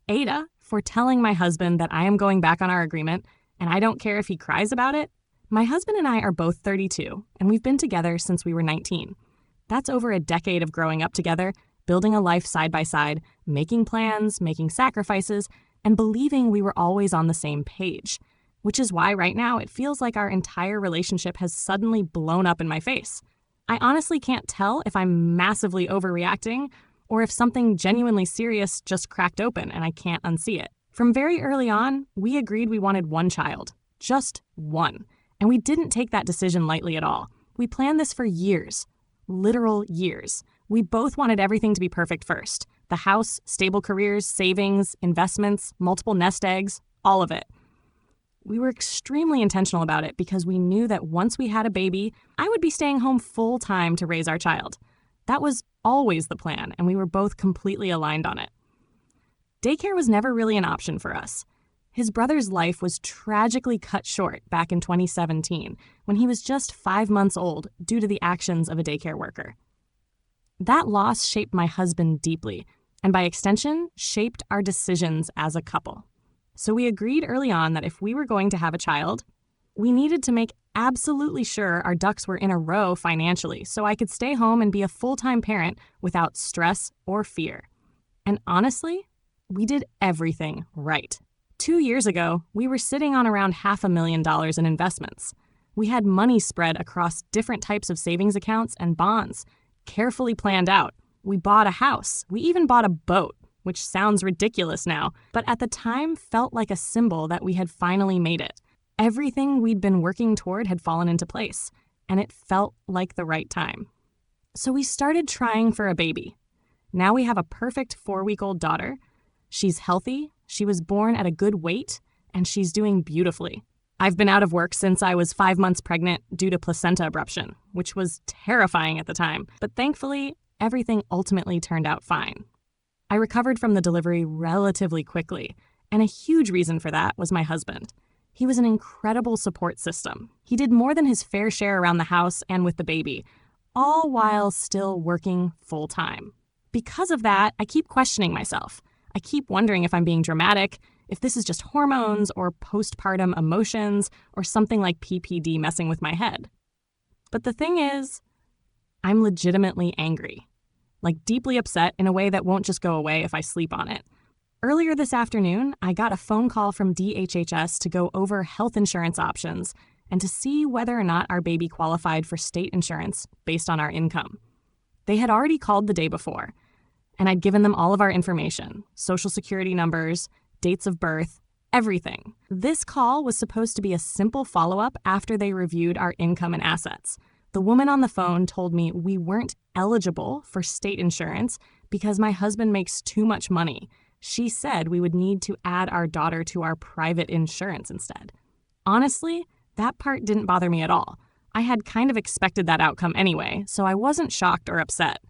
AITA for telling my husband that I am going back on our agreement and I don't care if he cries about it. My husband and I are both 32, and we've been together since we were 19. That's over a decade of growing up together, building a life side by side, making plans, making sacrifices, and believing we were always on the same page. Which is why right now it feels like our entire relationship has suddenly blown up in my face. I honestly can't tell if I'm massively overreacting or if something genuinely serious just cracked open and I can't unsee it. From very early on, we agreed we wanted one child. Just one. And we didn't take that decision lightly at all. We planned this for years. Literal years. We both wanted everything to be perfect first. The house, stable careers, savings, investments, multiple nest eggs, all of it. We were extremely intentional about it because we knew that once we had a baby, I would be staying home full time to raise our child. That was always the plan, and we were both completely aligned on it. Daycare was never really an option for us. His brother's life was tragically cut short back in 2017 when he was just 5 months old due to the actions of a daycare worker. That loss shaped my husband deeply, and by extension, shaped our decisions as a couple. So we agreed early on that if we were going to have a child, we needed to make absolutely sure our ducks were in a row financially so I could stay home and be a full-time parent without stress or fear. And honestly, we did everything right. 2 years ago, we were sitting on around $500,000 in investments. We had money spread across different types of savings accounts and bonds, carefully planned out. We bought a house. We even bought a boat, which sounds ridiculous now, but at the time felt like a symbol that we had finally made it. Everything we'd been working toward had fallen into place, and it felt like the right time. So we started trying for a baby. Now we have a perfect 4-week-old daughter. She's healthy, she was born at a good weight, and she's doing beautifully. I've been out of work since I was 5 months pregnant due to placenta abruption, which was terrifying at the time, but thankfully, everything ultimately turned out fine. I recovered from the delivery relatively quickly, and a huge reason for that was my husband. He was an incredible support system. He did more than his fair share around the house and with the baby, all while still working full-time. Because of that, I keep questioning myself. I keep wondering if I'm being dramatic, if this is just hormones or postpartum emotions or something like PPD messing with my head. But the thing is, I'm legitimately angry. Like deeply upset in a way that won't just go away if I sleep on it. Earlier this afternoon, I got a phone call from DHHS to go over health insurance options and to see whether or not our baby qualified for state insurance based on our income. They had already called the day before, and I'd given them all of our information, social security numbers, dates of birth, everything. This call was supposed to be a simple follow-up after they reviewed our income and assets. The woman on the phone told me we weren't eligible for state insurance because my husband makes too much money. She said we would need to add our daughter to our private insurance instead. Honestly, that part didn't bother me at all. I had kind of expected that outcome anyway, so I wasn't shocked or upset.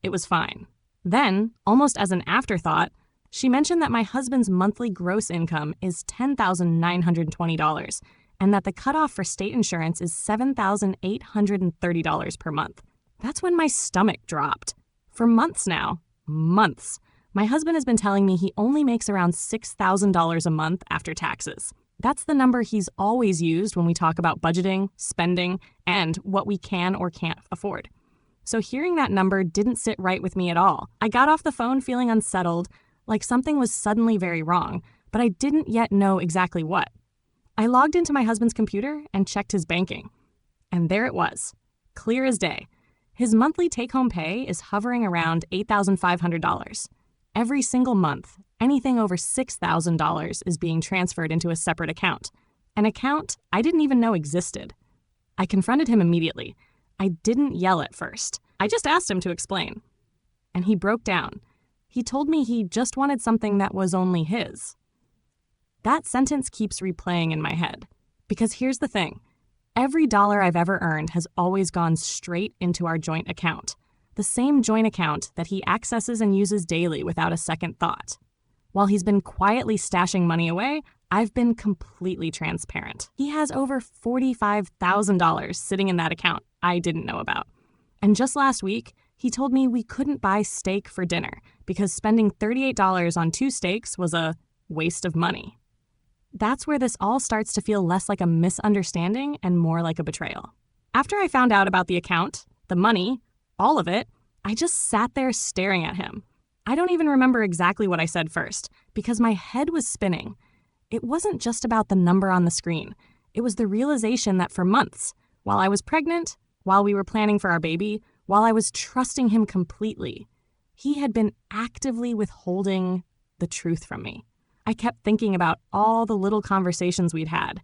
It was fine. Then, almost as an afterthought, she mentioned that my husband's monthly gross income is $10,920 and that the cutoff for state insurance is $7,830 per month. That's when my stomach dropped. For months now, months, my husband has been telling me he only makes around $6,000 a month after taxes. That's the number he's always used when we talk about budgeting, spending, and what we can or can't afford. So hearing that number didn't sit right with me at all. I got off the phone feeling unsettled, like something was suddenly very wrong, but I didn't yet know exactly what. I logged into my husband's computer and checked his banking. And there it was, clear as day. His monthly take-home pay is hovering around $8,500. Every single month, anything over $6,000 is being transferred into a separate account. An account I didn't even know existed. I confronted him immediately. I didn't yell at first. I just asked him to explain. And he broke down. He told me he just wanted something that was only his. That sentence keeps replaying in my head. Because here's the thing. Every dollar I've ever earned has always gone straight into our joint account. The same joint account that he accesses and uses daily without a second thought. While he's been quietly stashing money away, I've been completely transparent. He has over $45,000 sitting in that account I didn't know about. And just last week, He told me we couldn't buy steak for dinner because spending $38 on 2 steaks was a waste of money. That's where this all starts to feel less like a misunderstanding and more like a betrayal. After I found out about the account, the money, all of it, I just sat there staring at him. I don't even remember exactly what I said first because my head was spinning. It wasn't just about the number on the screen. It was the realization that for months, while I was pregnant, while we were planning for our baby, while I was trusting him completely, he had been actively withholding the truth from me. I kept thinking about all the little conversations we'd had.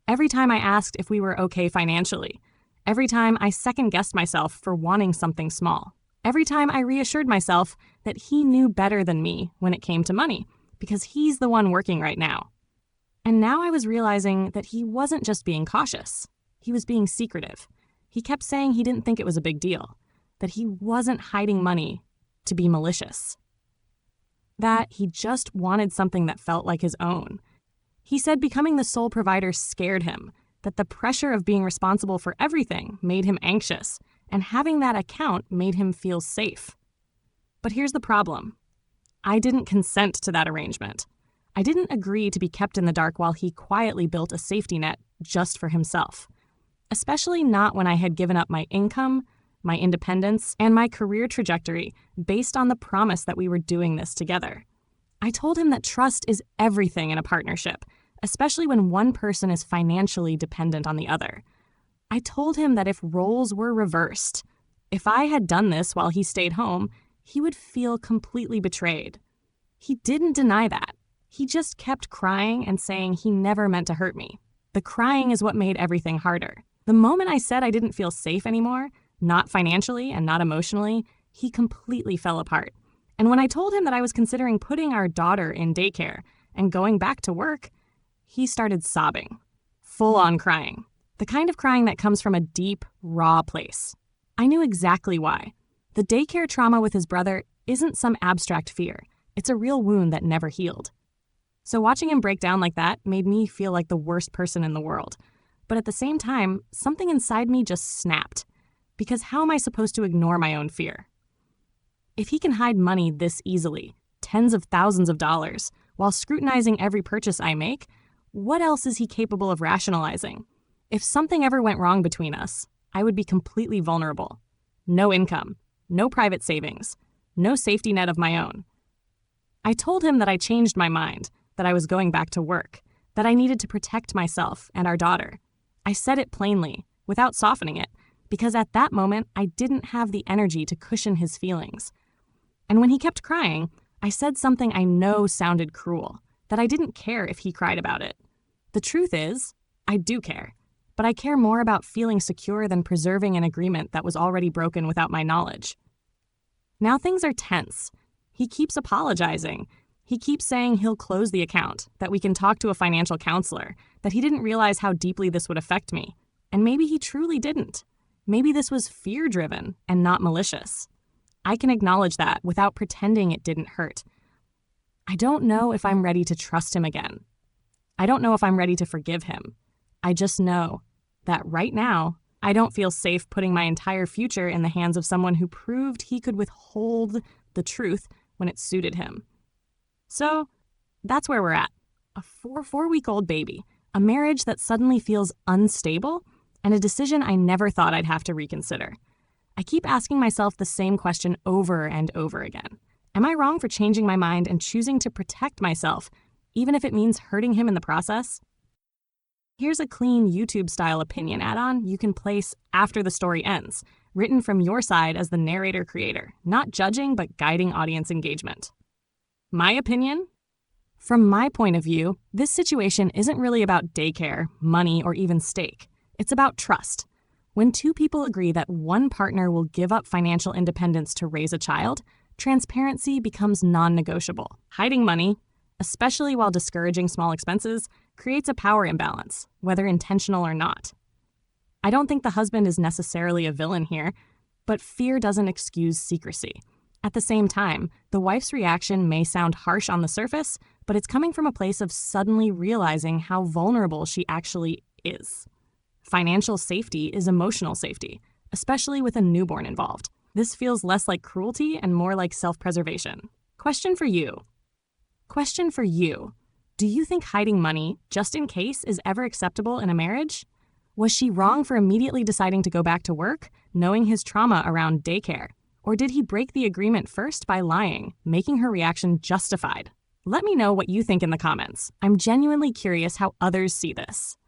Every time I asked if we were okay financially. Every time I second-guessed myself for wanting something small. Every time I reassured myself that he knew better than me when it came to money, because he's the one working right now. And now I was realizing that he wasn't just being cautious. He was being secretive. He kept saying he didn't think it was a big deal, that he wasn't hiding money to be malicious, that he just wanted something that felt like his own. He said becoming the sole provider scared him, that the pressure of being responsible for everything made him anxious, and having that account made him feel safe. But here's the problem. I didn't consent to that arrangement. I didn't agree to be kept in the dark while he quietly built a safety net just for himself. Especially not when I had given up my income, my independence, and my career trajectory based on the promise that we were doing this together. I told him that trust is everything in a partnership, especially when one person is financially dependent on the other. I told him that if roles were reversed, if I had done this while he stayed home, he would feel completely betrayed. He didn't deny that. He just kept crying and saying he never meant to hurt me. The crying is what made everything harder. The moment I said I didn't feel safe anymore, not financially and not emotionally, he completely fell apart. And when I told him that I was considering putting our daughter in daycare and going back to work, he started sobbing, full-on crying, the kind of crying that comes from a deep, raw place. I knew exactly why. The daycare trauma with his brother isn't some abstract fear. It's a real wound that never healed. So watching him break down like that made me feel like the worst person in the world. But at the same time, something inside me just snapped. Because how am I supposed to ignore my own fear? If he can hide money this easily, tens of thousands of dollars, while scrutinizing every purchase I make, what else is he capable of rationalizing? If something ever went wrong between us, I would be completely vulnerable. No income, no private savings, no safety net of my own. I told him that I changed my mind, that I was going back to work, that I needed to protect myself and our daughter. I said it plainly, without softening it, because at that moment, I didn't have the energy to cushion his feelings. And when he kept crying, I said something I know sounded cruel, that I didn't care if he cried about it. The truth is, I do care, but I care more about feeling secure than preserving an agreement that was already broken without my knowledge. Now things are tense. He keeps apologizing. He keeps saying he'll close the account, that we can talk to a financial counselor, that he didn't realize how deeply this would affect me. And maybe he truly didn't. Maybe this was fear-driven and not malicious. I can acknowledge that without pretending it didn't hurt. I don't know if I'm ready to trust him again. I don't know if I'm ready to forgive him. I just know that right now, I don't feel safe putting my entire future in the hands of someone who proved he could withhold the truth when it suited him. So that's where we're at. A four-week-old baby, a marriage that suddenly feels unstable, and a decision I never thought I'd have to reconsider. I keep asking myself the same question over and over again. Am I wrong for changing my mind and choosing to protect myself, even if it means hurting him in the process? Here's a clean YouTube-style opinion add-on you can place after the story ends, written from your side as the narrator-creator, not judging but guiding audience engagement. My opinion? From my point of view, this situation isn't really about daycare, money, or even steak. It's about trust. When two people agree that one partner will give up financial independence to raise a child, transparency becomes non-negotiable. Hiding money, especially while discouraging small expenses, creates a power imbalance, whether intentional or not. I don't think the husband is necessarily a villain here, but fear doesn't excuse secrecy. At the same time, the wife's reaction may sound harsh on the surface, but it's coming from a place of suddenly realizing how vulnerable she actually is. Financial safety is emotional safety, especially with a newborn involved. This feels less like cruelty and more like self-preservation. Question for you. Question for you. Do you think hiding money, just in case, is ever acceptable in a marriage? Was she wrong for immediately deciding to go back to work, knowing his trauma around daycare? Or did he break the agreement first by lying, making her reaction justified? Let me know what you think in the comments. I'm genuinely curious how others see this.